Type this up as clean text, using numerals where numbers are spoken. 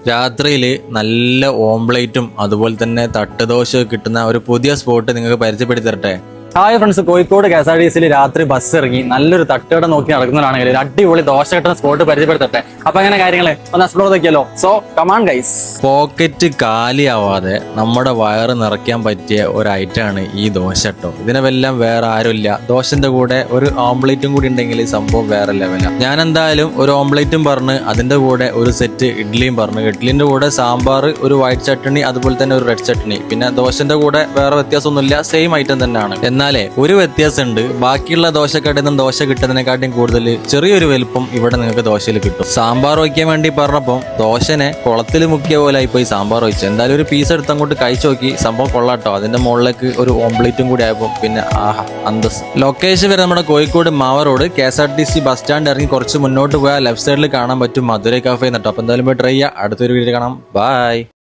രാത്രിയിൽ നല്ല ഓംപ്ലേറ്റും അതുപോലെ തന്നെ തട്ടുദോശ കിട്ടുന്ന ഒരു പുതിയ സ്പോട്ട് നിങ്ങൾക്ക് പരിചയപ്പെടുത്തി തരട്ടെ. ഹായ് ഫ്രണ്ട്സ്, കോഴിക്കോട് KSRTC രാത്രി ബസ് ഇറങ്ങി നല്ലൊരു തട്ടുകട നോക്കി നടക്കുന്നതാണെങ്കിൽ ഒരു അടിപൊളി ദോശ കിട്ടുന്ന സ്പോട്ട് പരിചയപ്പെടുത്തട്ടെ. അപ്പൊ അങ്ങനെ കാര്യങ്ങളെ ഒന്ന് എക്സ്പ്ലോർ ചെയ്തൊക്കെയല്ലോ. So come on guys. പോക്കറ്റ് കാലിയാവാതെ നമ്മുടെ വയറ് നിറയ്ക്കാൻ പറ്റിയ ഒരു ഐറ്റമാണ് ഈ ദോശ കേട്ടോ. ഇതിനെല്ലാം വേറെ ആരുമില്ല. ദോശന്റെ കൂടെ ഒരു ഓംപ്ലേറ്റും കൂടി ഉണ്ടെങ്കിൽ സംഭവം വേറെ ലെവലാണ്. ഞാൻ എന്തായാലും ഒരു ഓംപ്ലേറ്റും പറഞ്ഞ് അതിന്റെ കൂടെ ഒരു സെറ്റ് ഇഡ്ഡലിയും പറഞ്ഞു. ഇഡ്ഡലിന്റെ കൂടെ സാമ്പാർ, ഒരു വൈറ്റ് ചട്നി, അതുപോലെ തന്നെ ഒരു റെഡ് ചട്നി. പിന്നെ ദോശന്റെ കൂടെ വേറെ വ്യത്യാസമൊന്നുമില്ല, സെയിം ഐറ്റം തന്നെയാണ്. എന്നാലേ ഒരു വ്യത്യാസമുണ്ട്. ബാക്കിയുള്ള ദോശക്കടയിൽ നിന്നും ദോശ കിട്ടുന്നതിനെക്കാട്ടും കൂടുതൽ ചെറിയൊരു വലുപ്പം ഇവിടെ നിങ്ങൾക്ക് ദോശയിൽ കിട്ടും. സാമ്പാർ വയ്ക്കാൻ വേണ്ടി പറഞ്ഞപ്പോൾ ദോശനെ കുളത്തിൽ മുക്കിയ പോലെ ആയിപ്പോയി സാമ്പാർ വെച്ച്. എന്തായാലും ഒരു പീസ് എടുത്ത് അങ്ങോട്ട് കഴിച്ചു നോക്കി, സംഭവം കൊള്ളാട്ടോ. അതിന്റെ മുകളിലേക്ക് ഒരു ഓംപ്ലേറ്റും കൂടി ആയപ്പോൾ പിന്നെ ആഹാ അന്തസ്. ലൊക്കേഷൻ വരെ നമ്മുടെ കോഴിക്കോട് മാവ റോഡ് KSRTC ബസ് സ്റ്റാൻഡ് ഇറങ്ങി കുറച്ച് മുന്നോട്ട് പോയാൽ ലെഫ്റ്റ് സൈഡിൽ കാണാൻ പറ്റും മധുരൈ കഫേ എന്നിട്ടോ. അപ്പൊ എന്തായാലും പോയി ട്രൈ ചെയ്യാം. അടുത്തൊരു വീഡിയോ കാണാം. ബൈ.